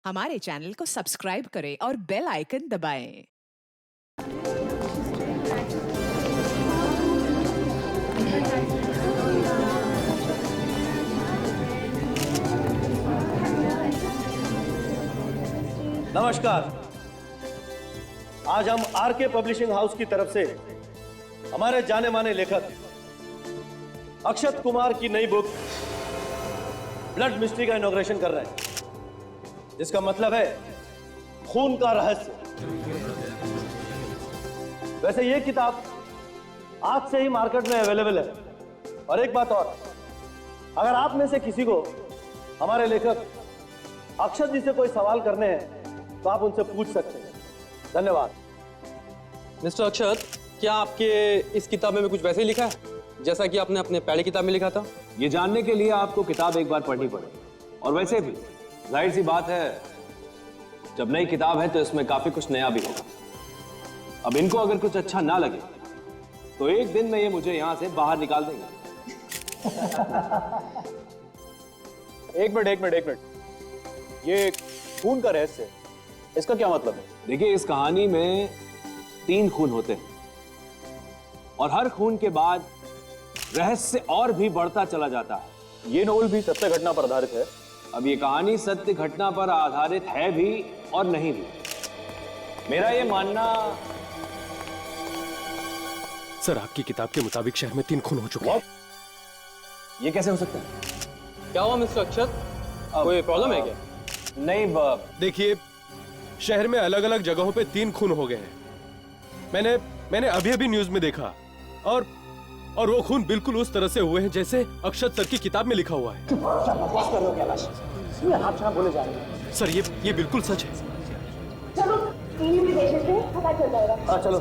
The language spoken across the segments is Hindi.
हमारे चैनल को सब्सक्राइब करें और बेल आइकन दबाएं। नमस्कार। आज हम आरके पब्लिशिंग हाउस की तरफ से हमारे जाने माने लेखक अक्षत कुमार की नई बुक ब्लड मिस्ट्री का इनॉग्रेशन कर रहे हैं, जिसका मतलब है खून का रहस्य। वैसे ये किताब आज से ही मार्केट में अवेलेबल है। और एक बात और, अगर आप में से किसी को हमारे लेखक अक्षत जी से कोई सवाल करने हैं तो आप उनसे पूछ सकते हैं। धन्यवाद। मिस्टर अक्षत, क्या आपके इस किताब में भी कुछ वैसे ही लिखा है जैसा कि आपने अपने पहले किताब में लिखा था? ये जानने के लिए आपको किताब एक बार पढ़नी पड़ेगी। और वैसे भी जाहिर सी बात है, जब नई किताब है तो इसमें काफी कुछ नया भी होगा। अब इनको अगर कुछ अच्छा ना लगे तो एक दिन में ये मुझे यहां से बाहर निकाल देंगे। एक मिनट, ये खून का रहस्य, इसका क्या मतलब है? देखिए, इस कहानी में 3 खून होते हैं और हर खून के बाद रहस्य और भी बढ़ता चला जाता है। ये नोवेल भी सत्य घटना पर आधारित है। अब ये कहानी सत्य घटना पर आधारित है भी और नहीं भी। मेरा ये मानना। सर, आपकी किताब के मुताबिक शहर में 3 खून हो चुके हैं। ये कैसे हो सकता है? क्या हुआ मिस्टर अक्षत, कोई प्रॉब्लम है क्या? नहीं, देखिए, शहर में अलग अलग जगहों पे 3 खून हो गए हैं। मैंने अभी न्यूज में देखा। और वो खून बिल्कुल उस तरह से हुए हैं जैसे अक्षत सर की किताब में लिखा हुआ है। बकवास कर रहे हो कैलाश? आप जहाँ बोले जा रहे हैं। सर, ये बिल्कुल सच है। चलो टीवी में देख लेते हैं, पता चल जाएगा। चलो।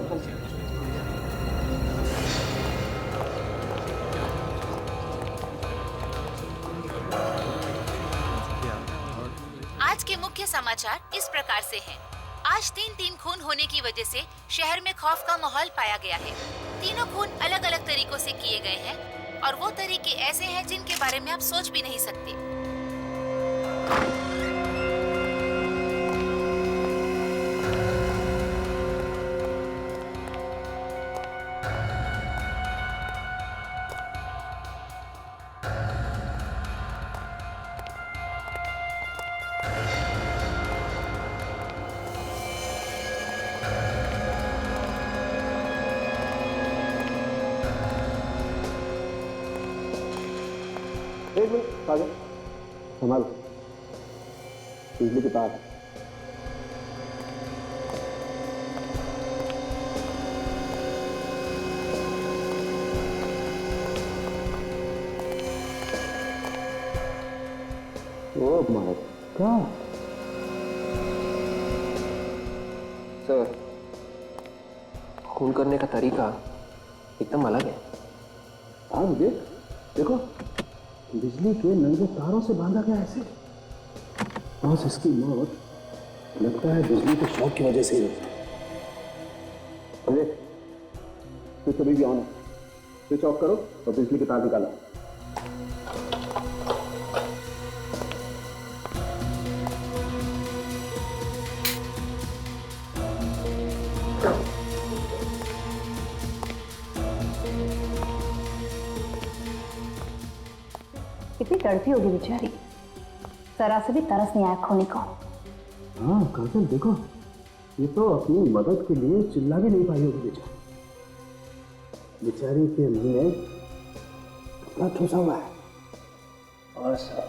आज के मुख्य समाचार इस प्रकार से हैं। आज 3 खून होने की वजह से शहर में खौफ का माहौल पाया गया है। तीनों खून अलग अलग तरीकों से किए गए हैं और वो तरीके ऐसे हैं जिनके बारे में आप सोच भी नहीं सकते। एक मिनट, सागर संभाल, बिजली की तार। Oh my God. सर, खून करने का तरीका एकदम अलग है। हाँ, देखो, बिजली के नंगे तारों से बांधा गया ऐसे। बस इसकी मौत लगता है बिजली के शॉक की वजह से ही हुई। अरे, स्विच अभी भी ऑन है। स्विच ऑफ करो और बिजली के तार निकालो। कितनी तड़पी होगी बेचारी, जरा से भी तरस नहीं आया खोने को। हाँ काजल, देखो, ये तो अपनी मदद के लिए चिल्ला भी नहीं पाई होगी बेचारी के मुंह में कपड़ा ठूसा हुआ है। और सब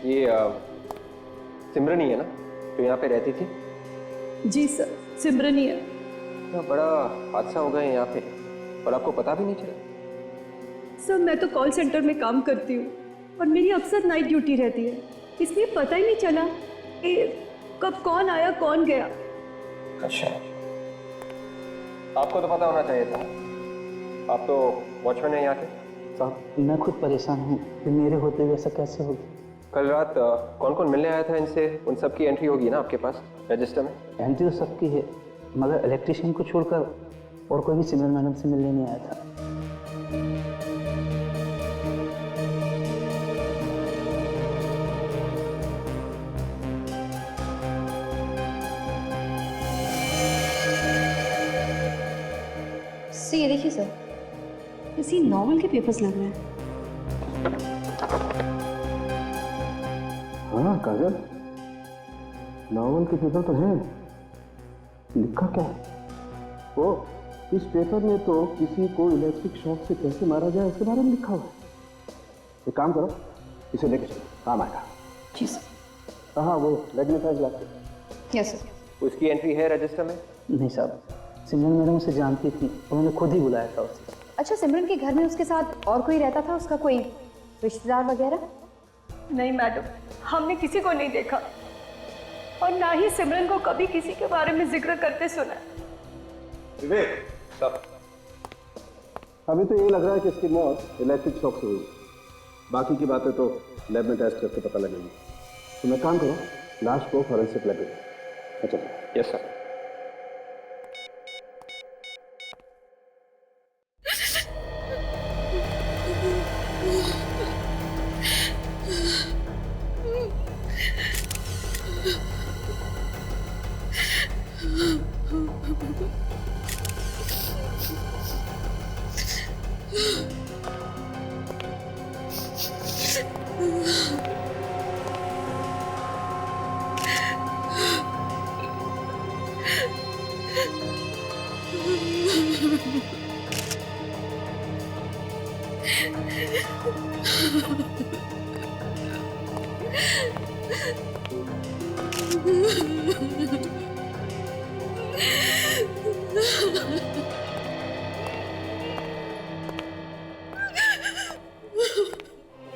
ये सिमरन ही है ना जो यहाँ पे रहती थी? जी सर, सिमरन ही है। बड़ा हादसा हो गया यहाँ पे और आपको पता भी नहीं चला? सर, मैं तो कॉल सेंटर में काम करती हूँ और मेरी अक्सर नाइट ड्यूटी रहती है, इसलिए पता ही नहीं चला कि कब कौन आया कौन गया। अच्छा, आपको तो पता होना चाहिए था, आप तो वॉचमैन है यहाँ के। साहब, मैं खुद परेशान हूँ कि मेरे होते हुए ऐसा कैसे हो गया। कल रात कौन कौन मिलने आया था इनसे? उन सब की एंट्री होगी ना आपके पास रजिस्टर में? एंट्री तो सबकी है, मगर इलेक्ट्रिशियन को छोड़कर और कोई भी सिमरन मैडम से मिलने नहीं आया था। देखिए सर, किसी नॉवल के पेपर्स लग रहे हैं। हाँ काजल, नॉवल के पेपर तो हैं। लिखा क्या है? ओ, इस पेपर में तो किसी को इलेक्ट्रिक शॉक से कैसे मारा जाए इसके बारे में लिखा हुआ है। एक काम करो, इसे लेके चलो, काम आएगा। जी सर। हाँ, वो मैग्नीफाइंग ग्लास। Yes sir. उसकी एंट्री है रजिस्टर में? नहीं साहब, सिमरन मैडम उसे जानती थी, उन्होंने खुद ही बुलाया था उसे। अच्छा, सिमरन के घर में उसके साथ और कोई रहता था, उसका कोई रिश्तेदार वगैरह? नहीं मैडम, हमने किसी को नहीं देखा और ना ही सिमरन को कभी किसी के बारे में जिक्र करते सुना। विवेक साहब, अभी तो ये लग रहा है कि इसकी मौत इलेक्ट्रिक शॉक से हुई। बाकी की बातें तो लैब में टेस्ट करके पता लगेगी। तो मैं काम करो, लाश को फॉरेंसिक लैब में। अच्छा यस सर।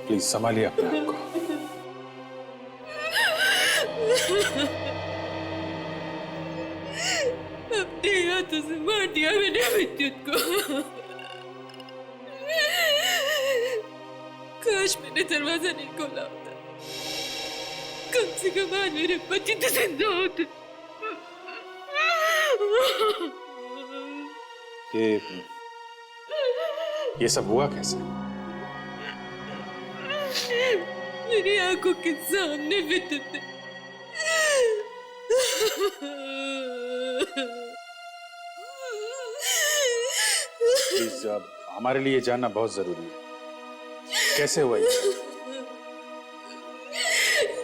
प्लीज संभालिए अपने आप को। अपने हाथों से मार दिया मैंने विद्युत को। काश मैंने दरवाजा नहीं खोला होता, कम से कम आज मेरे बच्चे तो जिंदा होते। ये सब हुआ कैसे? मेरी आंखों के सामने विद्युत ने प्लीज, अब हमारे लिए जानना बहुत जरूरी है। कैसे हुआ ये?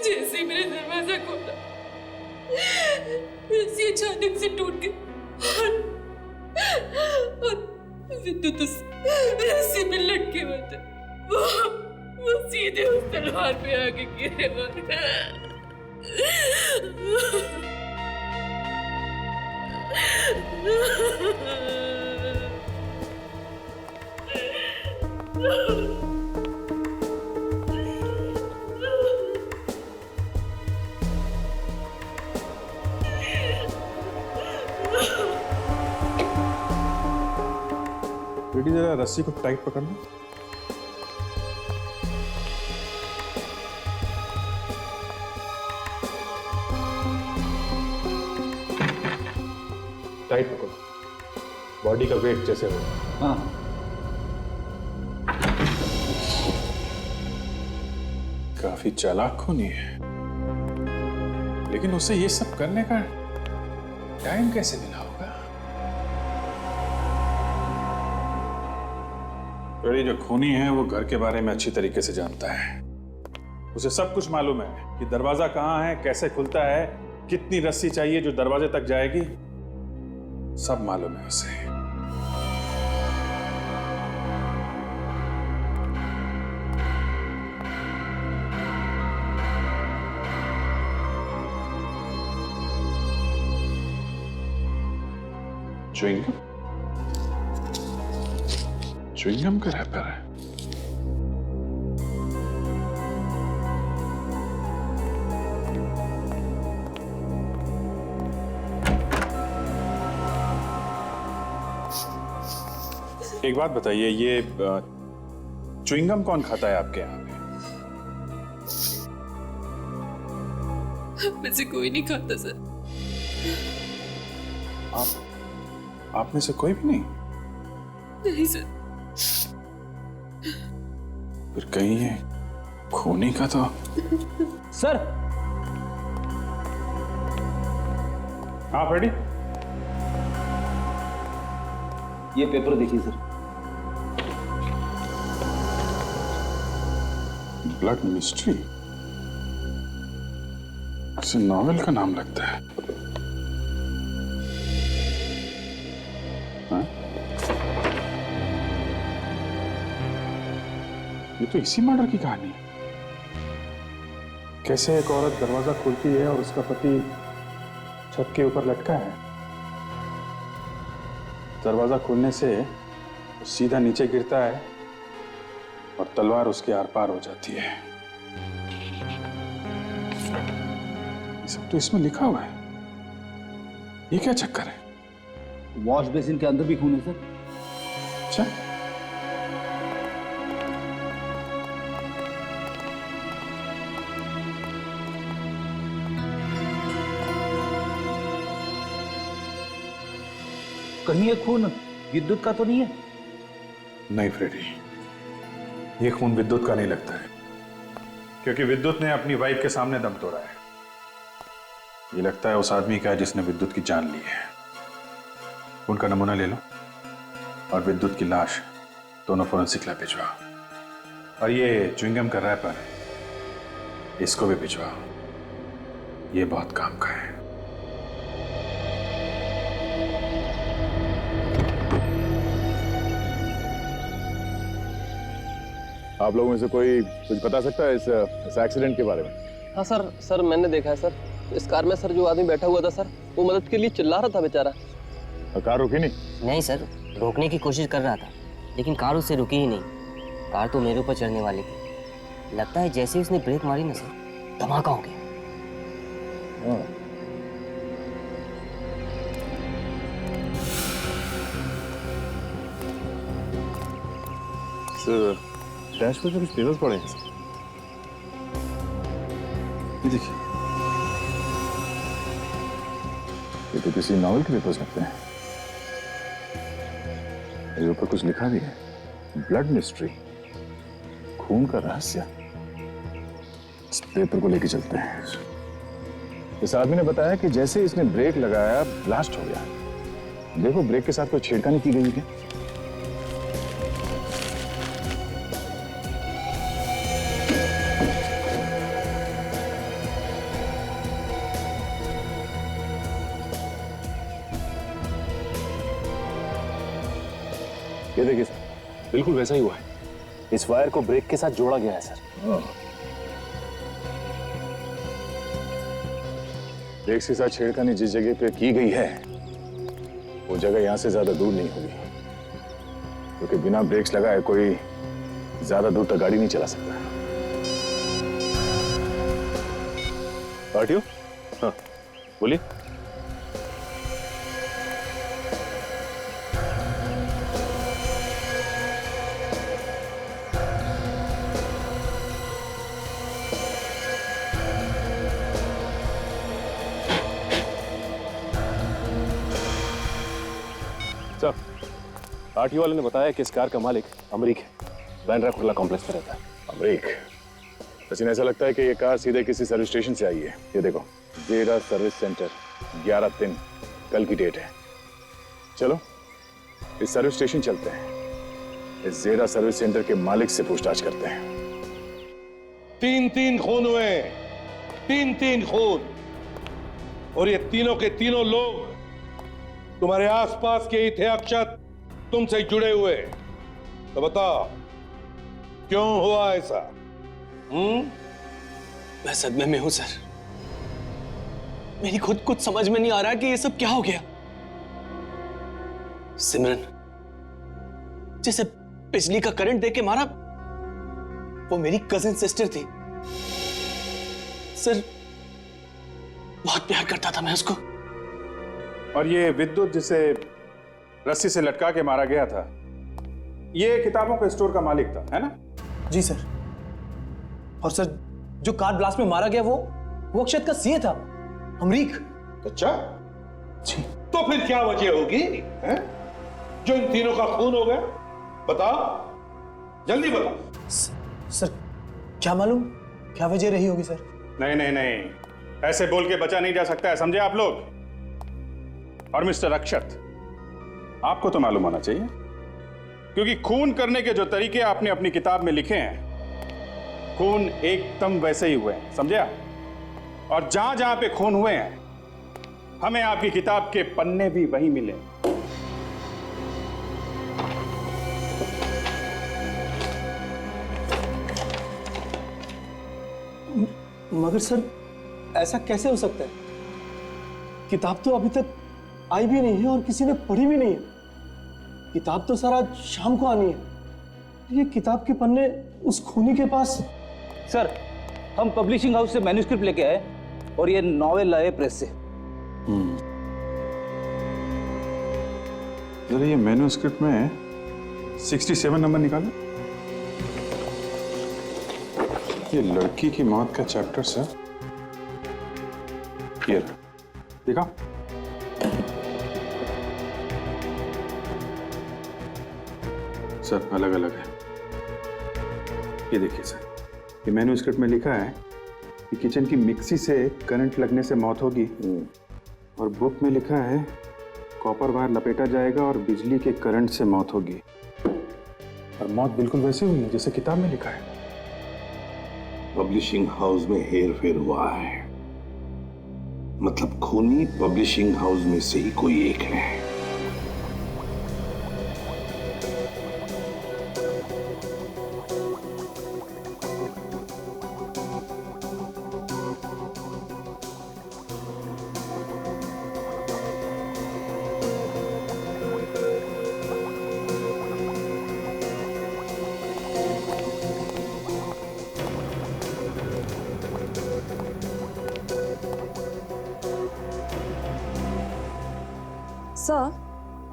जैसे ही मैंने दरवाजा खोला, रस्सी अचानक से टूट गई और विद्युत उस रस्सी में लटके हुए थे। वो सीधे उस तलवार पे आके गिरे और बेटी जरा रस्सी को टाइट पकड़ लो। टाइट पकड़ो, बॉडी का वेट जैसे हो। हाँ। काफी चालाक खूनी है, लेकिन उसे ये सब करने का टाइम कैसे मिला होगा? बेटी, जो खूनी है वो घर के बारे में अच्छी तरीके से जानता है। उसे सब कुछ मालूम है कि दरवाजा कहाँ है, कैसे खुलता है, कितनी रस्सी चाहिए जो दरवाजे तक जाएगी, सब मालूम है उसे। च्युइंगम? च्युइंगम का रैपर है। एक बात बताइए, ये च्युइंगम कौन खाता है आपके यहाँ पे? में से कोई नहीं खाता सर। आप में से कोई भी नहीं? नहीं सर। फिर कहीं ये खूनी का तो। सर। हाँ फ्रेडी, ये पेपर देखिए सर। ब्लड मिस्ट्री, इसे नॉवेल का नाम लगता है। हाँ? ये तो इसी मर्डर की कहानी है। कैसे एक औरत दरवाजा खोलती है और उसका पति छत के ऊपर लटका है। दरवाजा खोलने से वो सीधा नीचे गिरता है और तलवार उसके आर पार हो जाती है। ये सब तो इसमें लिखा हुआ है। ये क्या चक्कर है? वॉश बेसिन के अंदर भी खून है सर। अच्छा, कहीं ये खून विद्युत का तो नहीं है? नहीं फ्रेडी, ये खून विद्युत का नहीं लगता है, क्योंकि विद्युत ने अपनी वाइफ के सामने दम तोड़ा है। ये लगता है उस आदमी का है जिसने विद्युत की जान ली है। उनका नमूना ले लो और विद्युत की लाश दोनों फोरेंसिक लैब भिजवाओ। और ये च्युइंगम का रैपर, इसको भी भिजवाओ। ये बहुत काम का है। आप लोगों में से कोई कुछ बता सकता है इस एक्सीडेंट के बारे में? हाँ सर मैंने देखा है सर। इस कार में सर जो आदमी बैठा हुआ था सर, वो मदद के लिए चिल्ला रहा था बेचारा। कार रुकी नहीं? नहीं सर, रोकने की कोशिश कर रहा था, लेकिन कार उससे रुकी ही नहीं। कार तो मेरे ऊपर चढ़ने वाली थी। लगता है जैसे ही उसने ब्रेक मारी ना सर, धमाका हो गया। सर, डैश पर कुछ पेपर्स पड़े हैं। ये देखिए, ये तो किसी नॉवेल के पेपर्स लगते हैं। इसके ऊपर कुछ लिखा भी है, ब्लड मिस्ट्री, खून का रहस्य। इस पेपर को लेके चलते हैं। इस आदमी ने बताया कि जैसे इसने ब्रेक लगाया, ब्लास्ट हो गया। देखो, ब्रेक के साथ कोई छेड़खानी की गई है। ये देखिए सर, बिल्कुल वैसा ही हुआ है। इस वायर को ब्रेक के साथ जोड़ा गया है सर। ब्रेक के साथ छेड़खानी जिस जगह पे की गई है, वो जगह यहां से ज्यादा दूर नहीं होगी, क्योंकि बिना ब्रेक्स लगाए कोई ज्यादा दूर तक गाड़ी नहीं चला सकता। पार्टियों, हाँ बोलिए। सर, आरटीओ वाले ने बताया कि इस कार का मालिक अमरीक है, बैंड्रा कुर्ला कॉम्प्लेक्स में रहता है। अमरीक? सचिन, ऐसा लगता है कि ये कार सीधे किसी सर्विस स्टेशन से आई है। ये देखो, जेरा सर्विस सेंटर, 11/3 कल की डेट है। चलो इस सर्विस स्टेशन चलते हैं, इस जेरा सर्विस सेंटर के मालिक से पूछताछ करते हैं। 3 खून हुए, 3 खून, और ये तीनों के तीनों लोग तुम्हारे आसपास के ही थे अक्षत, तुमसे जुड़े हुए। तो बताओ, क्यों हुआ ऐसा? मैं सदमे में हूं सर। मेरी खुद कुछ समझ में नहीं आ रहा कि ये सब क्या हो गया। सिमरन जिसे बिजली का करंट देके मारा, वो मेरी कजिन सिस्टर थी सर। बहुत प्यार करता था मैं उसको। और ये विद्युत जिसे रस्सी से लटका के मारा गया था, ये किताबों के स्टोर का मालिक था, है ना? जी सर। और सर, जो कार ब्लास्ट में मारा गया वो अक्षत का सीए था, अमरीक। अच्छा जी। तो फिर क्या वजह होगी है? जो इन तीनों का खून हो गया? बताओ, जल्दी बताओ। सर क्या मालूम क्या वजह रही होगी सर। नहीं, ऐसे बोल के बचा नहीं जा सकता है, समझे आप लोग? और मिस्टर अक्षत, आपको तो मालूम होना चाहिए, क्योंकि खून करने के जो तरीके आपने अपनी किताब में लिखे हैं, खून एकदम वैसे ही हुए हैं, समझे आप? और जहां जहां पे खून हुए हैं, हमें आपकी किताब के पन्ने भी वही मिले। मगर सर, ऐसा कैसे हो सकता है? किताब तो अभी तक आई भी नहीं है और किसी ने पढ़ी भी नहीं है। किताब तो सर आज शाम को आनी है। ये किताब के पन्ने उस खूनी के पास। सर, हम पब्लिशिंग हाउस से मैन्युस्क्रिप्ट लेके आए और ये नॉवेल लाए प्रेस से। जरा ये मैन्युस्क्रिप्ट में 67 नंबर निकालो। ये लड़की की मौत का चैप्टर सर, ये देखा? सर अलग अलग है। ये देखिए सर, ये मैन्युस्क्रिप्ट में लिखा है कि किचन की मिक्सी से करंट लगने से मौत होगी, और बुक में लिखा है कॉपर वायर लपेटा जाएगा और बिजली के करंट से मौत होगी। और मौत बिल्कुल वैसे हुई है जैसे किताब में लिखा है। पब्लिशिंग हाउस में हेर फेर हुआ है, मतलब खूनी पब्लिशिंग हाउस में से ही कोई एक है। सर,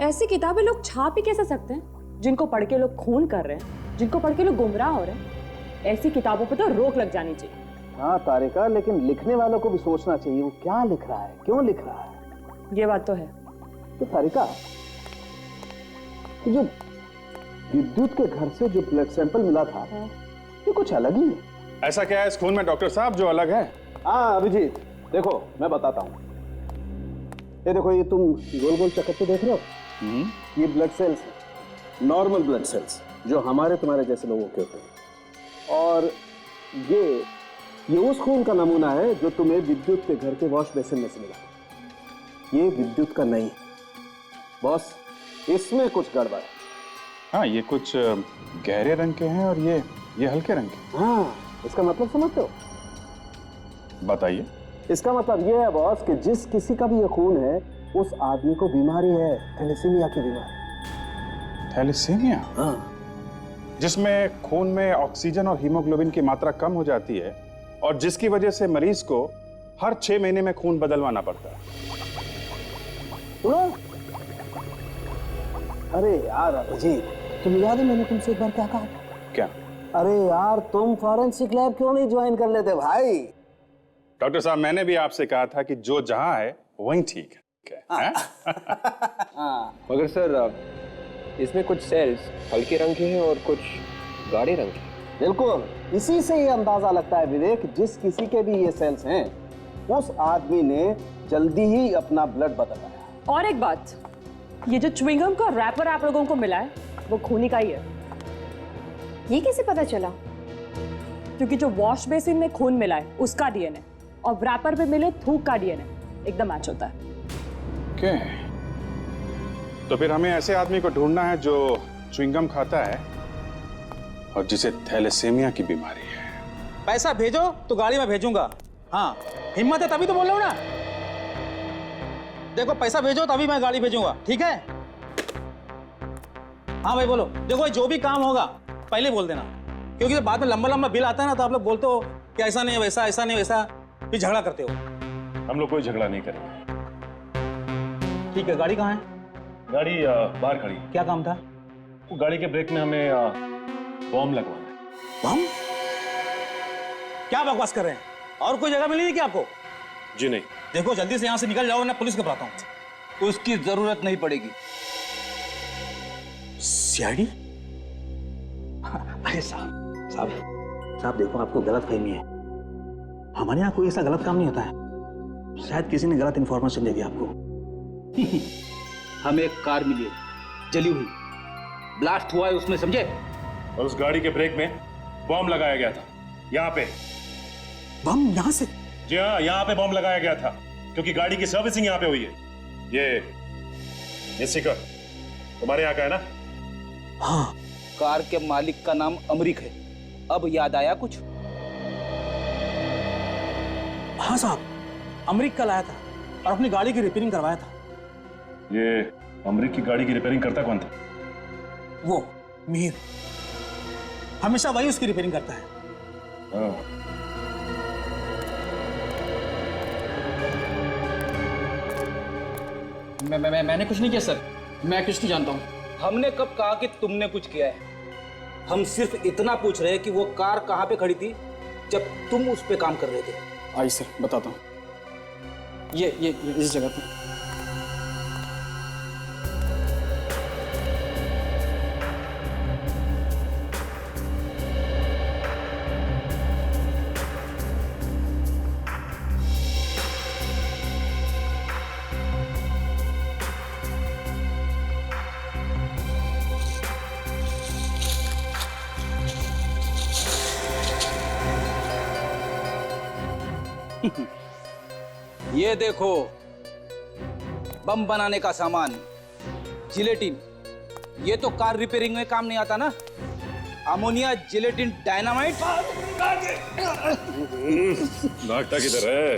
ऐसी किताबें लोग छाप ही कैसे सकते हैं जिनको पढ़ के लोग खून कर रहे हैं, जिनको पढ़ के लोग गुमराह हो रहे हैं? ऐसी किताबों पे तो रोक लग जानी चाहिए। हाँ तारिका, लेकिन लिखने वालों को भी सोचना चाहिए वो क्या लिख रहा है, क्यों लिख रहा है। ये बात तो है। तो तारिका, जो विद्युत के घर से जो ब्लड सैंपल मिला था, ये कुछ अलग ही है। ऐसा क्या है इस खून में डॉक्टर साहब जो अलग है? हाँ अभिजीत, देखो मैं बताता हूँ। ये देखो, ये तुम गोल गोल चक्कर पे देख रहे हो, ये ब्लड सेल्स है, नॉर्मल ब्लड सेल्स जो हमारे तुम्हारे जैसे लोगों के होते हैं। और ये उस खून का नमूना है जो तुम्हें विद्युत के घर के वॉश बेसिन में से मिला। ये विद्युत का नहीं है बॉस, इसमें कुछ गड़बड़ है। हाँ, ये कुछ गहरे रंग के हैं और ये हल्के रंग के। हाँ, इसका मतलब समझते हो? बताइए। इसका मतलब ये है बॉस कि जिस किसी का भी ये खून है, उस आदमी को बीमारी है, थैलेसीमिया की बीमारी। थैलेसीमिया? हाँ। जिसमें खून में ऑक्सीजन और हीमोग्लोबिन की मात्रा कम हो जाती है और जिसकी वजह से मरीज को हर 6 महीने में खून बदलवाना पड़ता है। सुनो, अरे यार अभिजीत, तुम याद है मैंने तुमसे एक बार क्या कहा? क्या? अरे यार, तुम फॉरेंसिक लैब क्यों नहीं ज्वाइन कर लेते भाई? डॉक्टर साहब, मैंने भी आपसे कहा था कि जो जहां है वहीं ठीक है। मगर सर, इसमें कुछ सेल्स हल्के रंग के हैं और कुछ गाढ़े रंग के। बिल्कुल, इसी से ये अंदाजा लगता है विवेक, जिस किसी के भी ये सेल्स हैं, उस आदमी ने जल्दी ही अपना ब्लड बदलवाया। और एक बात, ये जो च्युइंगम का रैपर आप लोगों को मिला है, वो खूनी का ही है। ये कैसे पता चला? क्योंकि जो वॉश बेसिन में खून मिला है उसका डीएनए और रैपर पे मिले थूक का डीएनए एकदम मैच होता है। क्या? तो फिर हमें ऐसे आदमी को ढूंढना है जो च्युइंगम खाता है और जिसे थैलेसीमिया की बीमारी है। पैसा भेजो तो गाड़ी में भेजूंगा। हाँ, हिम्मत है तभी तो बोल रहा हूं ना। देखो, पैसा भेजो तभी मैं गाड़ी भेजूंगा, ठीक है? हाँ भाई बोलो। देखो, जो भी काम होगा पहले बोल देना, क्योंकि बाद में लंबा लंबा बिल आता है ना, तो आप लोग बोलते हो कि ऐसा नहीं वैसा, ऐसा नहीं वैसा, फिर झगड़ा करते हो। हम लोग कोई झगड़ा नहीं करेंगे। ठीक है, गाड़ी कहाँ है? गाड़ी बाहर खड़ी। क्या काम था? वो गाड़ी के ब्रेक में हमें बॉम्ब लगवाना है। बॉम्ब? क्या बकवास कर रहे हैं? और कोई जगह मिली है क्या आपको? जी नहीं। देखो, जल्दी से यहाँ से निकल जाओ, मैं पुलिस को बुलाता हूँ। उसकी जरूरत नहीं पड़ेगी। सीआईडी? अरे साहब देखो, आपको गलत फहमी है। हमारे यहाँ कोई ऐसा गलत काम नहीं होता है। शायद किसी ने गलत इंफॉर्मेशन दे दिया आपको। हमें एक कार मिली है जली हुई, ब्लास्ट हुआ है उसमें, समझे? और उस गाड़ी के ब्रेक में बॉम्ब लगाया गया था, यहाँ पे। बम यहाँ से? जी हाँ, यहाँ पे बॉम्ब लगाया गया था, क्योंकि गाड़ी की सर्विसिंग यहाँ पे हुई है। ये स्टिकर तुम्हारे यहाँ का है ना? हाँ। कार के मालिक का नाम अमरीक है। अब याद आया कुछ? हाँ साहब, अमरीक कल आया था और अपनी गाड़ी की रिपेयरिंग करवाया था। ये अमरीक की गाड़ी की रिपेयरिंग करता कौन था? वो मीर, हमेशा वही उसकी रिपेयरिंग करता है। मैंने कुछ नहीं किया सर, मैं कुछ नहीं जानता हूँ। हमने कब कहा कि तुमने कुछ किया है? हम सिर्फ इतना पूछ रहे हैं कि वो कार कहाँ पे खड़ी थी जब तुम उस पे काम कर रहे थे। आइए सर, बताता हूँ। ये इस जगह पे। ये देखो, बम बनाने का सामान, जिलेटिन। ये तो कार रिपेयरिंग में काम नहीं आता ना? Ammonia, gelatin, dynamite. नागटा किधर है?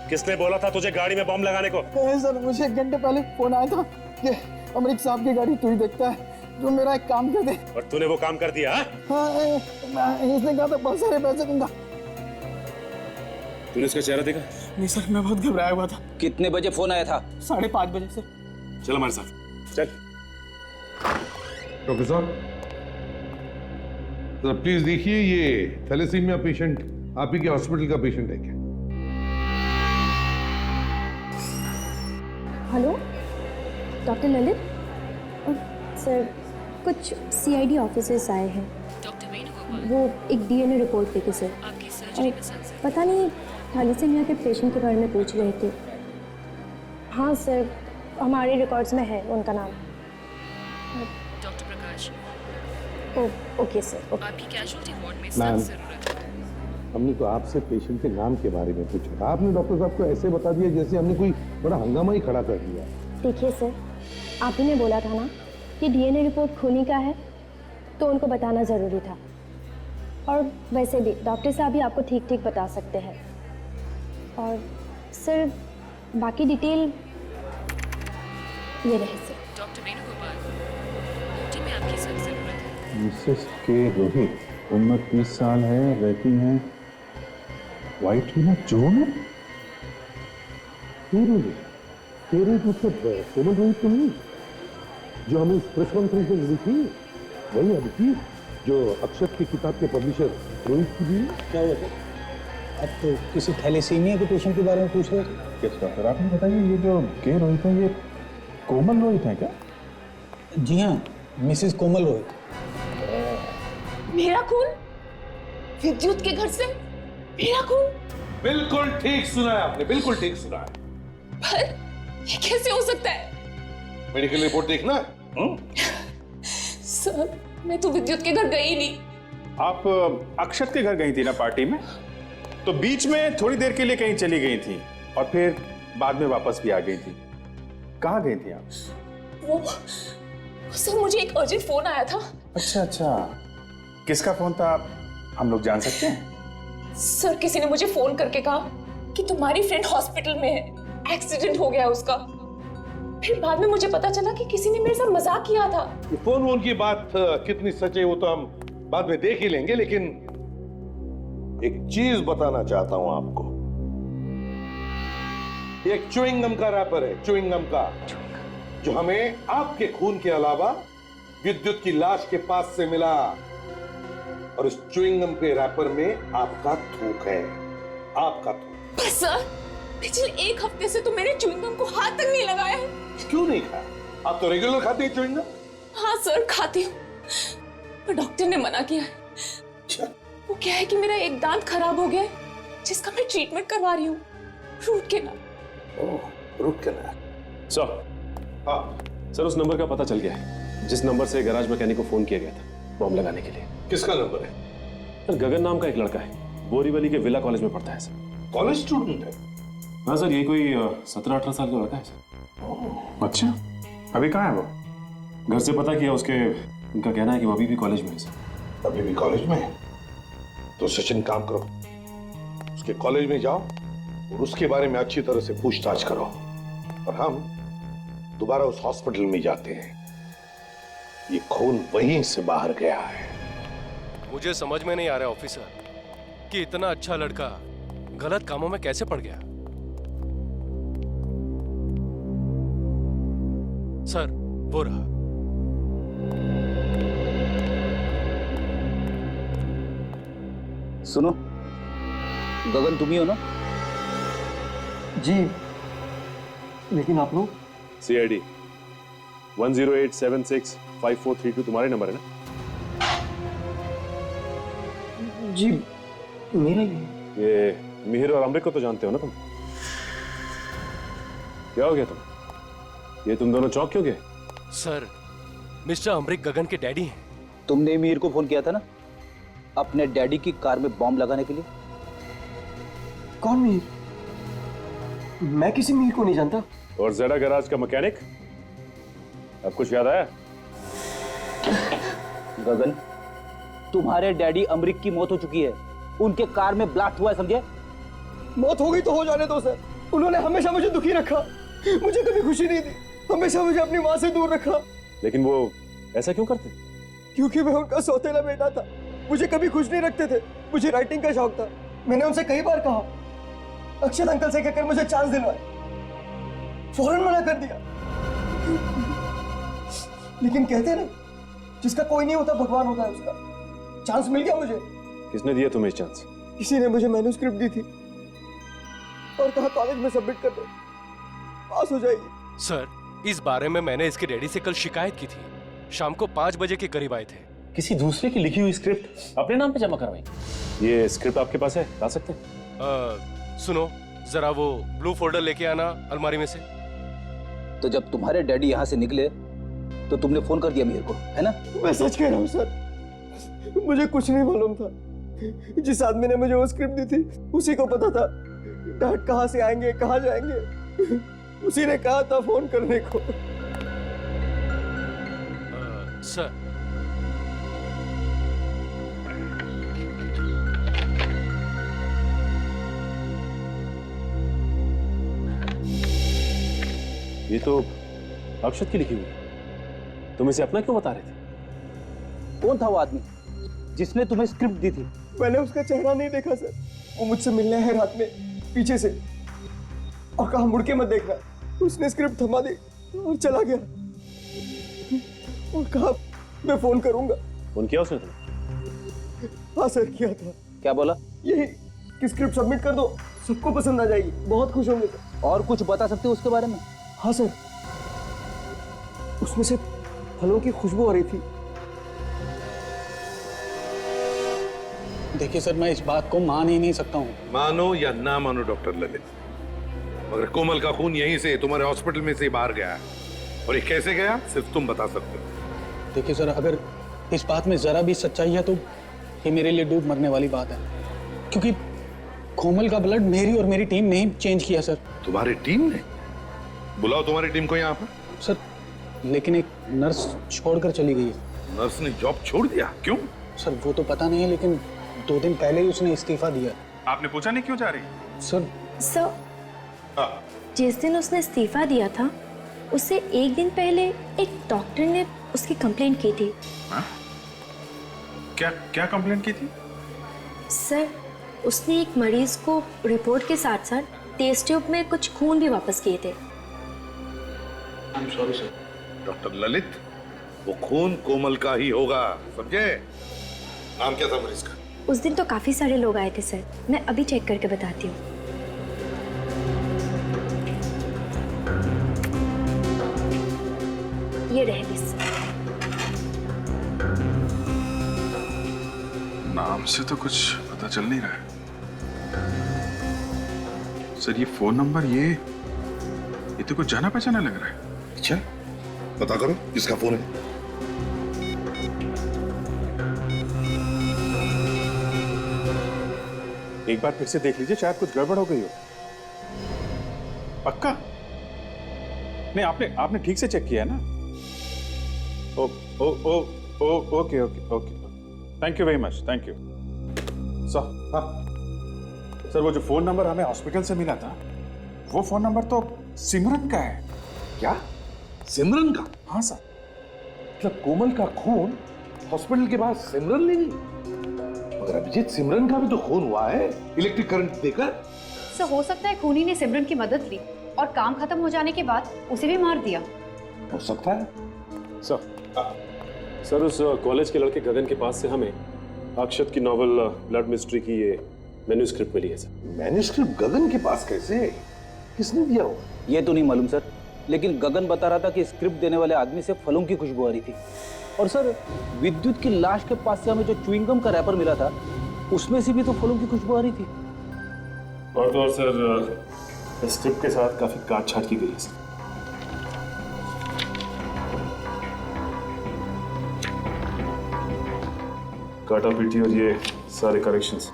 किसने बोला था तुझे गाड़ी में बम लगाने को? सर, मुझे 1 घंटे पहले फोन आया था कि अमरीक साहब की गाड़ी तू ही देखता है, जो मेरा एक काम कर दे। और तूने वो काम कर दिया? हाँ, इसने कहा था बहुत सारे पैसे दूंगा। तूने इसका चेहरा देखा? नहीं सर, मैं बहुत घबराया हुआ था। कितने बजे फोन आया था? 5:30 बजे से। चल हमारे साथ, चल। डॉक्टर साहब, जरा प्लीज देखिए, ये थैलेसीमिया पेशेंट आप ही के हॉस्पिटल का पेशेंट है क्या? हेलो, डॉक्टर ललित सर, कुछ सीआईडी ऑफिसर्स आए हैं। वो एक डीएनए रिपोर्ट लेके सर, और पता नहीं थैलेसीमिया के पेशेंट के बारे में पूछ रहे थे। हाँ सर, हमारे रिकॉर्ड्स में है उनका नाम। डॉक्टर प्रकाश। Okay sir. आपकी कैजुअल्टी वार्ड में मैम, सख्त जरूरत है। हमने तो आपसे पेशेंट के नाम के बारे में पूछा, आपने डॉक्टर साहब को ऐसे बता दिया जैसे हमने कोई बड़ा हंगामा ही खड़ा कर दिया। देखिए सर, आप ही ने बोला था ना कि डीएनए रिपोर्ट खूनी का है, तो उनको बताना ज़रूरी था। और वैसे भी डॉक्टर साहब भी आपको ठीक ठीक बता सकते हैं। और सर, बाकी डिटेल ये रहे सर। डॉक्टर वेणुगोपाल, ड्यूटी में आपकी सख्त जरूरत है। मिसेस के रोहित, उम्र 30 साल है, रहती हैं व्हाइट विला जो में। तेरे तो कोमल रोहित तो नहीं, जो हमें प्रेस कॉन्फ्रेंस में मिली थी, वही अभी जो अक्षत की किताब के पब्लिशर रोहित की भी। क्या हुआ सर? आप तो किसी थैलेसीमिया के पेशेंट के बारे में पूछ रहे थे। किस डॉक्टर, आपने बताइए, ये जो के रोहित है, ये कोमल रोहित है क्या? जी हाँ, मिसेस कोमल रोहित। मेरा खून विद्युत के घर से? मेरा खून? बिल्कुल ठीक सुना है आपने, बिल्कुल ठीक सुना है। पर ये कैसे हो सकता है? मेडिकल रिपोर्ट देखना। सर, मैं तो विद्युत के घर गई नहीं। आप अक्षत के घर गई थी ना पार्टी में? तो बीच में थोड़ी देर के लिए कहीं चली गई थी और फिर बाद में वापस भी आ गई थी। कहाँ गई थी आप? वो सर, मुझे एक अर्जेंट फोन आया था। अच्छा, किसका फोन था, हम लोग जान सकते हैं? सर, किसी ने मुझे फोन करके कहा कि तुम्हारी फ्रेंड हॉस्पिटल में है, एक्सीडेंट हो गया उसका। फिर बाद में मुझे पता चला कि किसी ने मेरे साथ मजाक किया था। ये फोन वोन की बात कितनी सच है वो तो हम बाद में देख ही लेंगे, लेकिन एक चीज बताना चाहता हूं आपको। ये एक च्युइंगम का रैपर है, च्युइंगम का, जो हमें आपके खून के अलावा विद्युत की लाश के पास से मिला। और इस च्युइंगम के रैपर में आपका थूक है, आपका थूक। बस सर, पिछले 1 हफ्ते से तो मैंने च्युइंगम को हाथ तक नहीं लगाया है। क्यों नहीं खाया? आप तो रेगुलर खाते हैं च्युइंगम? हाँ सर, खाती हूँ, पर डॉक्टर ने मना किया है। वो क्या है कि मेरा एक दांत खराब हो गया है, जिसका मैं ट्रीटमेंट करवा रही हूँ, रूट कैनाल। रुक के ना। सर, हाँ सर उस नंबर का पता चल गया है जिस नंबर से गैराज मैकेनिक को फोन किया गया था बॉम्ब लगाने के लिए। किसका नंबर है? सर गगन नाम का एक लड़का है, बोरीवली के विला कॉलेज में पढ़ता है सर। कॉलेज स्टूडेंट है? हाँ सर, ये कोई 17-18 साल का लड़का है सर। अच्छा, अभी कहाँ है वो? घर से पता किया, उनका कहना है कि वो अभी भी कॉलेज में है सर। अभी भी कॉलेज में है? तो सचिन काम करो, उसके कॉलेज में जाओ और उसके बारे में अच्छी तरह से पूछताछ करो, और हम दोबारा उस हॉस्पिटल में जाते हैं। ये खून वहीं से बाहर गया है। मुझे समझ में नहीं आ रहा ऑफिसर कि इतना अच्छा लड़का गलत कामों में कैसे पड़ गया। सर वो रहा। सुनो, गगन तुम ही हो ना? जी, लेकिन आप लोग? CID 108765432 तुम्हारे नंबर है ना? जी मेरा ही। ये मिहिर और अमृत को तो जानते हो ना तुम? क्या हो गया तुम? ये तुम दोनों चौंक क्यों गए? सर, मिस्टर अमृत गगन के डैडी हैं। तुमने मीर को फोन किया था ना अपने डैडी की कार में बॉम्ब लगाने के लिए? कौन मीर? मैं किसी मीर को नहीं जानता। और जेडा गैराज का मैकेनिक? अब कुछ याद आया? गगन, तुम्हारे डैडी अमरीक की मौत हो चुकी है, उनके कार में ब्लास्ट हुआ है, समझे? मौत हो गई तो हो जाने दो सर। उन्होंने हमेशा मुझे दुखी रखा, मुझे कभी खुशी नहीं दी, हमेशा मुझे अपनी माँ से दूर रखा। लेकिन वो ऐसा क्यों करते? क्योंकि मैं उनका सौतेला बेटा था, मुझे कभी खुश नहीं रखते थे। मुझे राइटिंग का शौक था, मैंने उनसे कई बार कहा, अक्षत अंकल से कहकर मुझे चांस दिलवाए, फौरन मना कर दिया। लेकिन कहते ना, जिसका कोई नहीं होता भगवान होता है उसका। चांस मिल गया मुझे। किसने दिया तुम्हें चांस? किसी ने मुझे मैन्युस्क्रिप्ट दी थी और कहा कॉलेज में सबमिट कर दो, पास हो जाएगी। सर, इस बारे में मैंने इसके डैडी से कल शिकायत की थी। शाम को 5 बजे के करीब आए थे। किसी दूसरे की लिखी हुई स्क्रिप्ट अपने नाम पे जमा करवाई? ये स्क्रिप्ट आपके पास है, ला सकते हैं? सुनो, जरा वो ब्लू फोल्डर लेके आना अलमारी में से। तो जब तुम्हारे डैडी यहाँ से निकले तो तुमने फोन कर दिया मीर को, है ना? मैं सच कह रहा हूँ सर, मुझे कुछ नहीं मालूम था। जिस आदमी ने मुझे वो स्क्रिप्ट दी थी उसी को पता था डैड कहाँ से आएंगे, कहाँ जाएंगे। उसी ने कहा था फोन करने को। सर, ये तो अक्षत की लिखी हुई है। तुम इसे अपना क्यों बता रहे थे? कौन था वो आदमी जिसने तुम्हें स्क्रिप्ट दी थी? मैंने उसका चेहरा नहीं देखा सर। वो मुझसे मिलने आए रात में पीछे से और कहा मुड़ के मत देखना। उसने स्क्रिप्ट थमा दी और चला गया और कहा मैं फोन करूंगा। फोन किया उसने तुम्हें? हाँ सर, किया था। क्या बोला? यही कि स्क्रिप्ट सबमिट कर दो, सबको पसंद आ जाएगी, बहुत खुश होंगे सर। और कुछ बता सकते हो उसके बारे में? हाँ सर, उसमें से फलों की खुशबू आ रही थी। देखिए सर, मैं इस बात को मान ही नहीं सकता हूँ। मानो या ना मानो डॉक्टर ललित, मगर कोमल का खून यहीं से तुम्हारे हॉस्पिटल में से बाहर गया है, और ये कैसे गया सिर्फ तुम बता सकते हो। देखिए सर, अगर इस बात में जरा भी सच्चाई है तो ये मेरे लिए डूब मरने वाली बात है, क्योंकि कोमल का ब्लड मेरी और मेरी टीम ने ही चेंज किया सर। तुम्हारी टीम ने? बुलाओ तुम्हारी टीम को यहाँ पर। सर, लेकिन एक नर्स छोड़कर चली गई है। नर्स ने जॉब छोड़ दिया? क्यों? सर वो तो पता नहीं है, लेकिन 2 दिन पहले ही उसने इस्तीफा दिया। आपने पूछा नहीं क्यों जा रही? सर, जिस दिन उसने इस्तीफा दिया था उससे 1 दिन पहले एक डॉक्टर ने उसकी कंप्लेंट की थी। क्या कंप्लेंट की थी? सर, उसने एक मरीज को रिपोर्ट के साथ साथ टेस्ट ट्यूब में कुछ खून भी वापस किए थे। I am sorry sir. Doctor Lalit, वो खून कोमल का ही होगा, समझे? नाम क्या था मरीज का? उस दिन तो काफी सारे लोग आए थे सर, मैं अभी चेक करके बताती हूँ। ये रह लिस्ट। नाम से तो कुछ पता चल नहीं रहा है सर। ये फोन नंबर, ये तेरे को जाना पहचाना लग रहा है। अच्छा, पता करो किसका फोन है। एक बार फिर से देख लीजिए, शायद कुछ गड़बड़ हो गई हो। पक्का? नहीं, आपने ठीक से चेक किया है ना? Oh oh oh oh okay okay okay, thank you very much, thank you. Sir वो जो फोन नंबर हमें हॉस्पिटल से मिला था, वो फोन नंबर तो सिमरन का है। क्या? सिमरन का? हाँ सर। मतलब कोमल का खून हॉस्पिटल के बाद सिमरन ले गई? मगर अभिजीत, सिमरन का भी तो खून हुआ है इलेक्ट्रिक करंट देकर। सर हो सकता है खूनी ने सिमरन की मदद ली और काम खत्म हो जाने के बाद उसे भी मार दिया। हो सकता है। सर उस कॉलेज के लड़के गगन के पास से हमें अक्षत की नॉवल ब्लड मिस्ट्री की ये मैन्यूस्क्रिप्ट मिली है सर। मैन्यूस्क्रिप्ट गगन के पास कैसे? किसने दिया हो? ये तो नहीं मालूम सर, लेकिन गगन बता रहा था कि स्क्रिप्ट देने वाले आदमी से फलों की खुशबू आ रही थी। और सर विद्युत की लाश के पास से हमें जो च्युइंगम का रैपर मिला था, उसमें से भी तो फलों की खुशबू आ रही थी। और तो और सर स्क्रिप्ट के साथ काफी काट छाट की गई है सर। काटा पीटी और ये सारे करेक्शंस।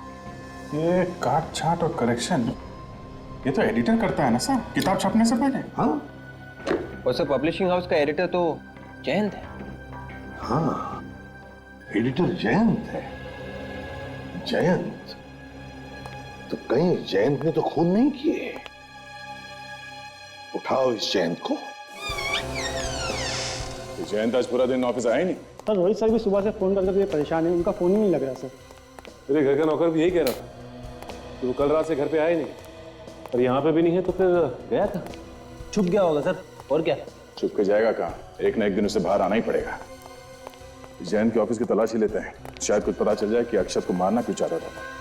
ये काट छाट और करेक्शन, ये तो एडिटर करता है ना सर, किताब छपने से पहले। हाँ, और सर पब्लिशिंग हाउस का एडिटर तो जयंत है। हाँ, एडिटर जयंत है। जयंत तो कहीं जयंत ने तो खून नहीं किए। उठाओ इस जयंत को। जयंत आज पूरा दिन ऑफिस आया ही नहीं। सर रोहित सर भी सुबह से फोन करके परेशान है, उनका फोन ही नहीं लग रहा सर। मेरे घर का नौकर भी यही कह रहा था कि वो कल रात से घर पे आया ही नहीं, और यहाँ पे भी नहीं है, तो फिर गया था। छुप गया होगा सर, और क्या? छुप के जाएगा कहाँ? एक ना एक दिन उसे बाहर आना ही पड़ेगा। जयंत के ऑफिस की तलाशी लेते हैं, शायद कुछ पता चल जाए कि अक्षत को मारना क्यों चाहता था।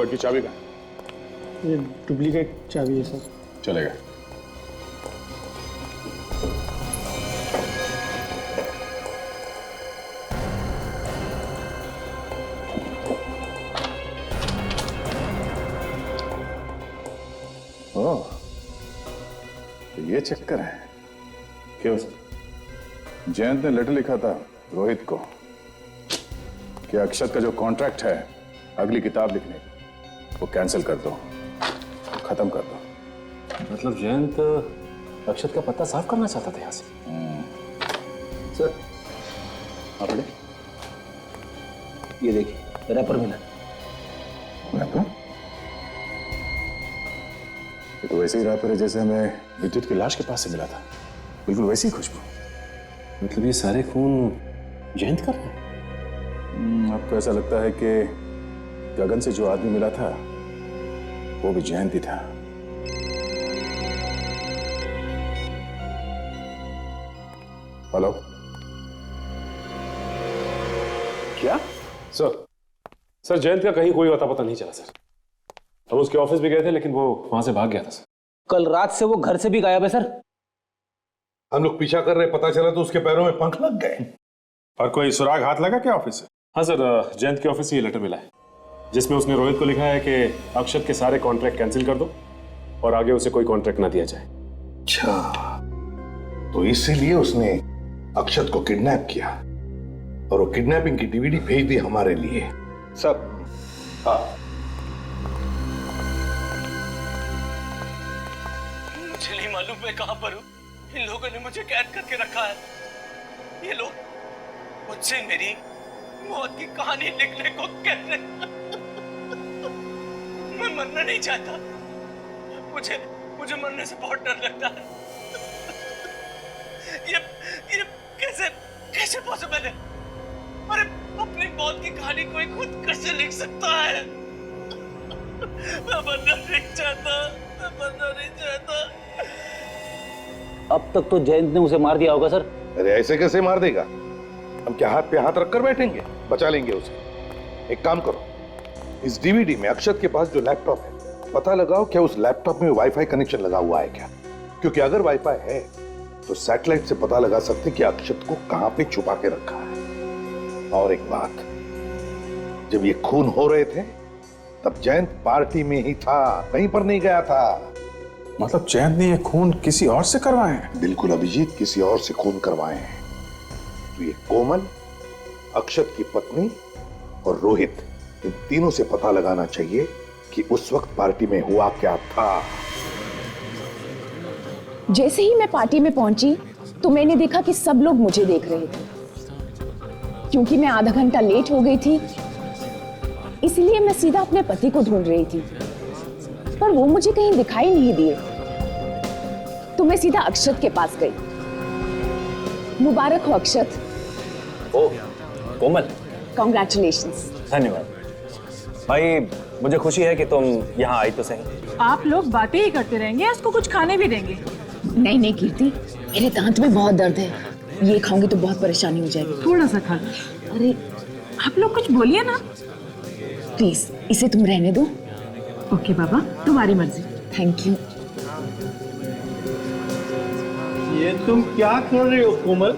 की चाबी का? ये डुप्लीकेट चाबी है सर। चलेगा। ओह, तो ये चक्कर है। क्यों? जयंत ने लेटर लिखा था रोहित को कि अक्षत का जो कॉन्ट्रैक्ट है अगली किताब लिखने का, वो कैंसिल कर दो, खत्म कर दो। मतलब जयंत अक्षत का पत्ता साफ करना चाहता था यहाँ से। सर हाँ पढ़े, ये देखिए रैपर मिला। रैपर? ये तो वैसे ही रैपर है जैसे हमें विद्युत की लाश के पास से मिला था, बिल्कुल वैसी ही खुशबू। मतलब ये सारे खून जयंत कर रहे हैं? आपको ऐसा लगता है कि गगन से जो आदमी मिला था वो भी जयंत ही था? हेलो? क्या? सर जयंत का कहीं कोई अता पता नहीं चला सर। हम उसके ऑफिस भी गए थे, लेकिन वो वहां से भाग गया था सर। कल रात से वो घर से भी गायब है सर। हम लोग पीछा कर रहे, पता चला तो उसके पैरों में पंख लग गए। और कोई सुराग हाथ लगा क्या ऑफिस से? हाँ सर, जयंत के ऑफिस से ये लेटर मिला है जिसमें उसने रोहित को लिखा है कि अक्षत के सारे कॉन्ट्रैक्ट कैंसिल कर दो और आगे उसे कोई कॉन्ट्रैक्ट ना दिया जाए। अच्छा, तो इसीलिए उसने अक्षत को किडनैप किया और वो किडनैपिंग की डीवीडी भेज दी हमारे लिए। सब हाँ, मुझे नहीं मालूम मैं कहां पर हूं। इन लोगों ने मुझे कैद करके रखा है। ये लोग मुझसे मेरी मौत की कहानी लिखने को कह रहे हैं। मैं मरना नहीं चाहता। मुझे मरने से बहुत डर लगता है। ये कैसे पॉसिबल है? अरे अपनी मौत की कहानी कोई खुद कैसे लिख सकता है? मैं मरना नहीं चाहता। अब तक तो जयंत ने उसे मार दिया होगा सर। अरे ऐसे कैसे मार देगा? हम क्या हाथ पे हाथ रखकर बैठेंगे? बचा लेंगे उसे। एक काम करो, इस डीवीडी में अक्षत के पास जो लैपटॉप है, पता लगाओ क्या उस लैपटॉप में वाईफाई कनेक्शन लगा हुआ है क्या? क्योंकि अगर वाईफाई है तो सैटेलाइट से पता लगा सकते कि अक्षत को कहां पे छुपा के रखा है। और एक बात, जब ये खून हो रहे थे तब जयंत पार्टी में ही था, कहीं पर नहीं गया था। मतलब जयंत ने ये खून किसी और से करवाए हैं? बिल्कुल अभिजीत, किसी और से खून करवाए हैं। तो ये कोमल, अक्षत की पत्नी और रोहित, इन तीनों से पता लगाना चाहिए कि उस वक्त पार्टी में हुआ क्या था। जैसे ही मैं पार्टी में पहुंची तो मैंने देखा कि सब लोग मुझे देख रहे थे। क्योंकि मैं आधा घंटा लेट हो गई थी, इसलिए मैं सीधा अपने पति को ढूंढ रही थी, पर वो मुझे कहीं दिखाई नहीं दिए। तो मैं सीधा अक्षत के पास गई। मुबारक हो अक्षत। ओ कोमल, कॉन्ग्रेचुलेशंस। धन्यवाद भाई, मुझे खुशी है कि तुम यहाँ आई तो सही। आप लोग बातें ही करते रहेंगे, इसको कुछ खाने भी देंगे? नहीं नहीं कीर्ति, मेरे दांत में बहुत दर्द है, ये खाऊंगी तो बहुत परेशानी हो जाएगी। थोड़ा सा खा लो। अरे आप लोग कुछ बोलिए ना। प्लीज इसे तुम रहने दो। ओके बाबा, तुम्हारी मर्जी। Thank you. ये तुम क्या कर रही हो कोमल?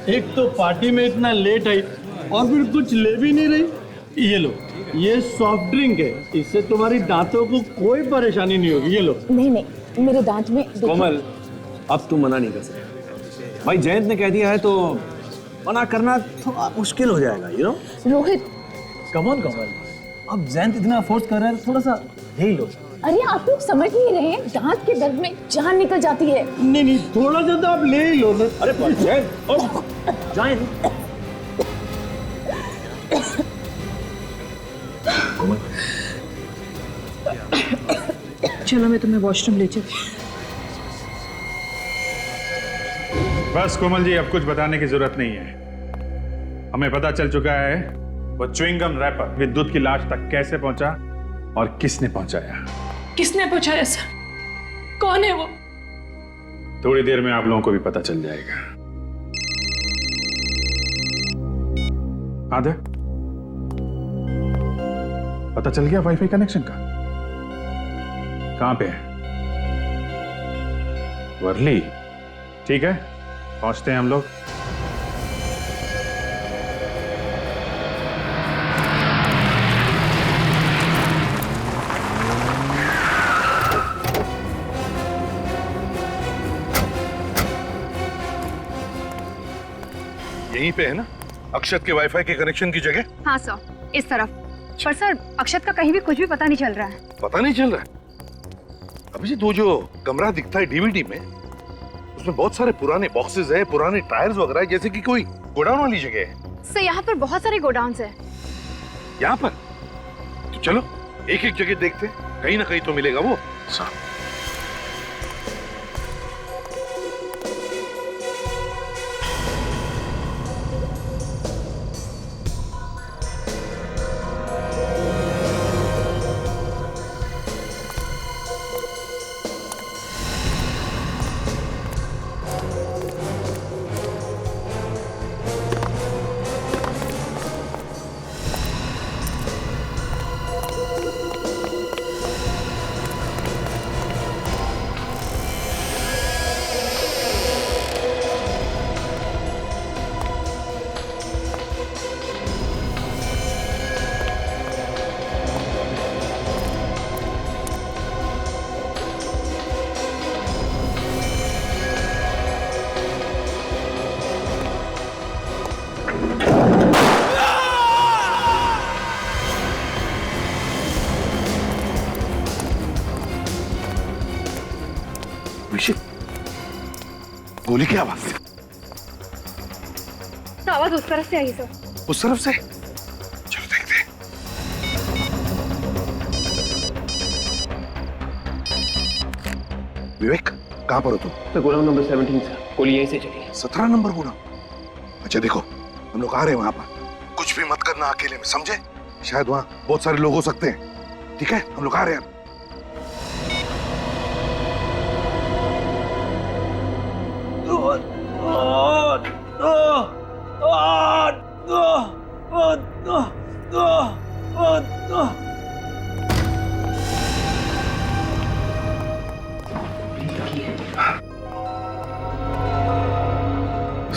एक तो पार्टी में इतना लेट आई और फिर कुछ ले भी नहीं रही। ये लो, ये सॉफ्ट ड्रिंक है, इससे तुम्हारी दांतों को कोई परेशानी नहीं होगी। ये लो। नहीं नहीं, मेरे दांत में कोमल, अब तुम मना नहीं कर सकते भाई, जयंत ने कह दिया है तो मना करना थोड़ा मुश्किल हो जाएगा। You know Rohit, come on Komal, अब जयंत इतना फोर्स कर रहा है, थोड़ा सा ले लो। अरे आप लोग समझ नहीं रहे हैं, दांत के दर्द में जान निकल जाती है। नहीं नहीं, थोड़ा सा तो आप ले ही लो ना। अरे जयंत, जयंत चलो मैं तुम्हें वॉशरूम ले चलती। बस कोमल जी, अब कुछ बताने की जरूरत नहीं है। हमें पता चल चुका है वो च्युइंगम रैपर विद्युत की लाश तक कैसे पहुंचा और किसने पहुंचाया। किसने पहुंचाया सर? कौन है वो? थोड़ी देर में आप लोगों को भी पता चल जाएगा। आधा पता चल गया वाईफाई कनेक्शन का? कहां पे है? वर्ली। ठीक है, पहुंचते हैं हम लोग। यहीं पे है ना अक्षत के वाईफाई के कनेक्शन की जगह? हाँ सर, इस तरफ। पर सर, अक्षत का कहीं भी कुछ भी पता नहीं चल रहा है। पता नहीं चल रहा है? अभिजीत, वो जो कमरा दिखता है डीवीडी में, उसमें बहुत सारे पुराने बॉक्सेस है, पुराने टायर्स वगैरह, जैसे कि कोई गोडाउन वाली जगह है। सर, यहाँ पर बहुत सारे गोडाउन्स हैं। यहाँ पर? तो चलो एक एक जगह देखते हैं, कहीं ना कहीं तो मिलेगा वो। गोली की आवाज थी? आवाज उस तरफ से आई सर। उस तरफ से? चलो देखते हैं। विवेक, कहां पर हो तुम? तो गोदाम नंबर 17 से गोली यहीं से चली। 17 नंबर गोदाम? अच्छा देखो, हम लोग आ रहे हैं वहां पर, कुछ भी मत करना अकेले में, समझे? शायद वहां बहुत सारे लोग हो सकते हैं। ठीक है, हम लोग आ रहे हैं।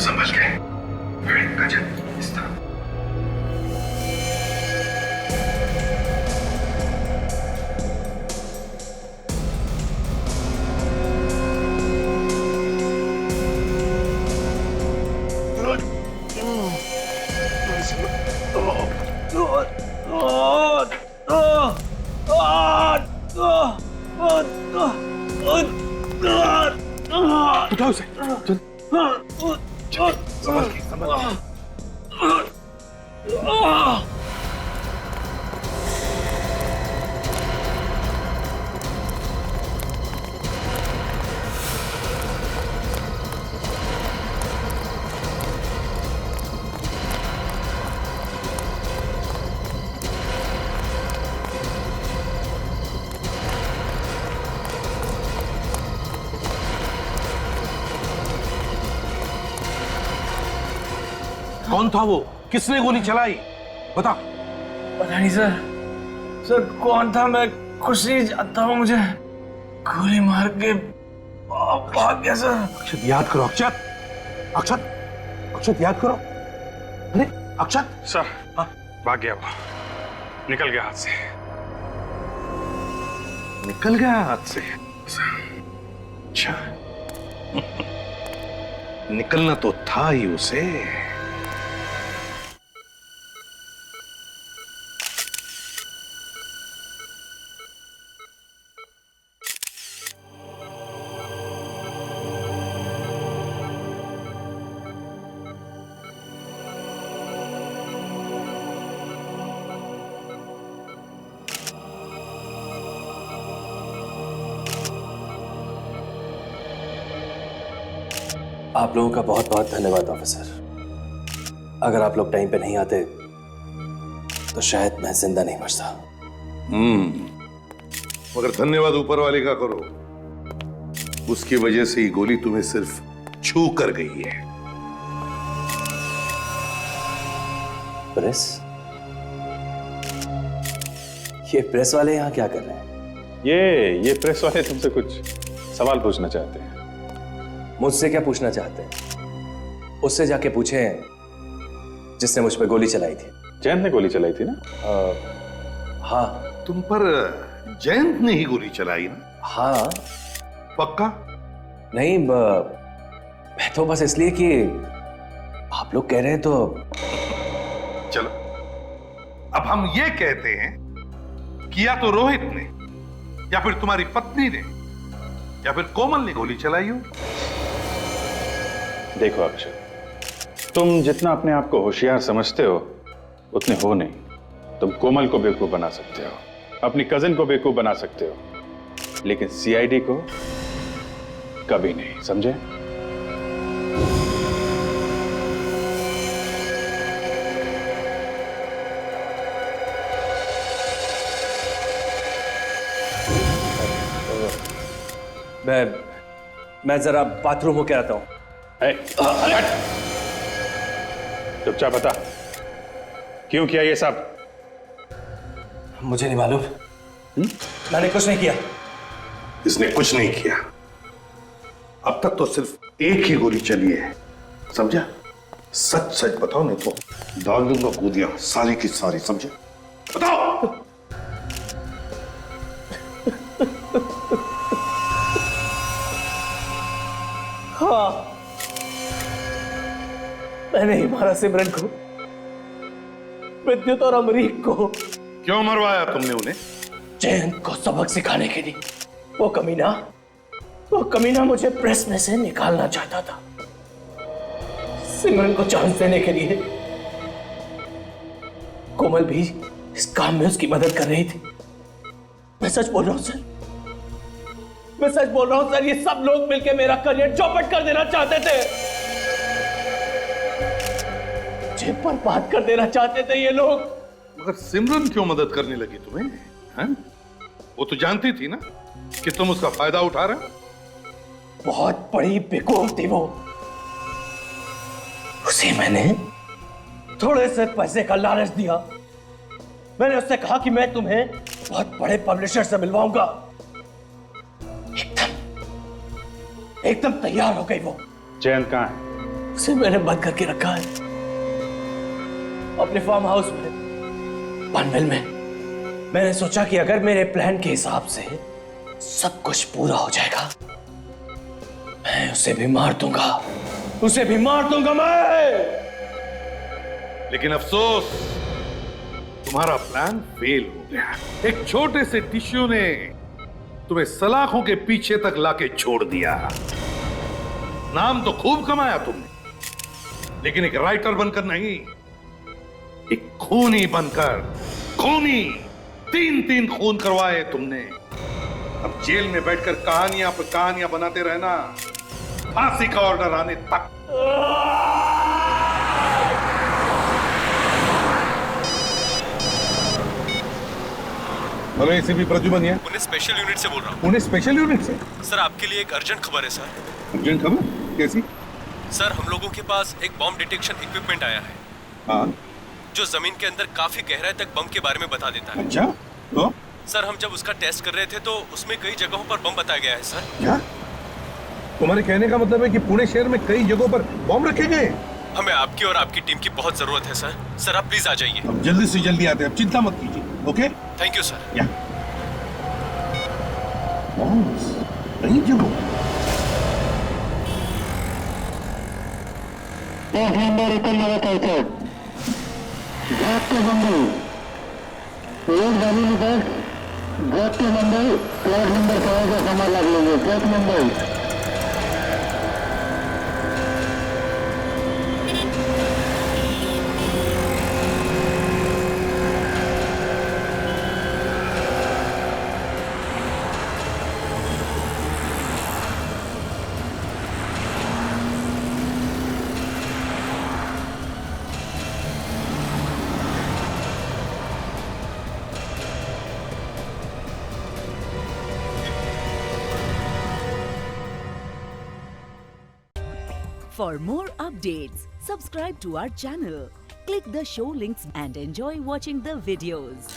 संभल के गजन इस तरह। उठाओ उसे, चल संभल के, संभल के। कौन था वो? किसने गोली चलाई? बता। पता नहीं सर। सर कौन था मैं कुछ नहीं जानता हूँ, मुझे गोली मार के भाग गया सर। अक्षत याद करो, अक्षत, अक्षत, अक्षत याद करो। अरे अक्षत सर, भाग गया वो, निकल गया हाथ से। निकल गया हाथ से? अच्छा निकलना तो था ही उसे। आप लोगों का बहुत बहुत धन्यवाद ऑफिसर। अगर आप लोग टाइम पे नहीं आते तो शायद मैं जिंदा नहीं बचता। मगर धन्यवाद ऊपर वाले का करो, उसकी वजह से ही गोली तुम्हें सिर्फ छू कर गई है। प्रेस? ये प्रेस वाले यहाँ क्या कर रहे हैं? ये प्रेस वाले तुमसे कुछ सवाल पूछना चाहते हैं। मुझसे क्या पूछना चाहते हैं? उससे जाके पूछें जिसने मुझ पे गोली चलाई थी। जयंत ने गोली चलाई थी ना? हाँ। तुम पर जयंत ने ही गोली चलाई ना? हाँ। पक्का? नहीं, मैं तो बस इसलिए कि आप लोग कह रहे हैं तो। चलो अब हम ये कहते हैं कि या तो रोहित ने, या फिर तुम्हारी पत्नी ने, या फिर कोमल ने गोली चलाई हो। देखो अक्षय, तुम जितना अपने आप को होशियार समझते हो उतने हो नहीं। तुम कोमल को बेवकूफ बना सकते हो, अपनी कजिन को बेवकूफ बना सकते हो, लेकिन सीआईडी को कभी नहीं, समझे? मैं जरा बाथरूम होके आता हूं। चुपचाप बता, क्यों किया ये सब? मुझे नहीं मालूम। मैंने कुछ नहीं किया। इसने कुछ नहीं किया। अब तक तो सिर्फ एक ही गोली चली है, समझा? सच सच बताओ, नहीं तो डाल दूंगा गोलियां सारी की सारी, समझे? बताओ। हाँ, मैंने ही मारा सिमरन को, विद्युत और अमरीक को। क्यों मरवाया तुमने उन्हें? जयंत को सबक सिखाने के लिए। वो कमीना मुझे प्रेस में से निकालना चाहता था, सिमरन को चांस देने के लिए। कोमल भी इस काम में उसकी मदद कर रही थी। मैं सच बोल रहा हूं सर, मैं सच बोल रहा हूं सर। ये सब लोग मिलकर मेरा करियर चौपट कर देना चाहते थे, मुझे बर्बाद कर देना चाहते थे ये लोग। मगर सिमरन क्यों मदद करने लगी तुम्हें? हैं? वो तो जानती थी ना कि तुम उसका फायदा उठा रहे हो। बहुत बड़ी बेवकूफ थी वो। उसे मैंने थोड़े से पैसे का लालच दिया। मैंने उससे कहा कि मैं तुम्हें बहुत बड़े पब्लिशर से मिलवाऊंगा। एकदम तैयार हो गई वो। जयंत कहाँ है? उसे मैंने बंद करके रखा है अपने फार्म हाउस में, पनवेल में। मैंने सोचा कि अगर मेरे प्लान के हिसाब से सब कुछ पूरा हो जाएगा, मैं उसे भी मार दूंगा, उसे भी मार दूंगा मैं। लेकिन अफसोस, तुम्हारा प्लान फेल हो गया। एक छोटे से टिश्यू ने तुम्हें सलाखों के पीछे तक लाके छोड़ दिया। नाम तो खूब कमाया तुमने, लेकिन एक राइटर बनकर नहीं, एक खूनी बनकर। खूनी 3 खून करवाए तुमने। अब जेल में बैठकर कहानियां पर कहानियां बनाते रहना, फांसी का ऑर्डर आने तक। हेलो एसीपी प्रद्युमन है। पुणे स्पेशल यूनिट से बोल रहा हूँ। पुणे स्पेशल यूनिट से? सर आपके लिए एक अर्जेंट खबर है सर। अर्जेंट खबर? कैसी? सर हम लोगों के पास एक बॉम्ब डिटेक्शन इक्विपमेंट आया है। हाँ? जो जमीन के अंदर काफी गहराई तक बम के बारे में बता देता है। अच्छा, तो? सर हम जब उसका टेस्ट कर रहे थे तो उसमें कई जगहों पर बम बताया गया है सर। क्या? तुम्हारे कहने का मतलब है कि पुणे शहर में कई जगहों पर बम रखे गए? हमें आपकी और आपकी टीम की बहुत जरूरत है सर। सर आप प्लीज आ जाइए। अब जल्दी से जल्दी आते हैं, अब चिंता मत कीजिए। ओके? Thank you sir. या कई जगहों। एक नंबर उतरने का है। घाट के बंदे एक गाड़ी में बैठ, घाट के बंदे फ्लैट नंबर 5 का सामान लग लेंगे। घाट number For more updates, subscribe to our channel, click the show links and enjoy watching the videos.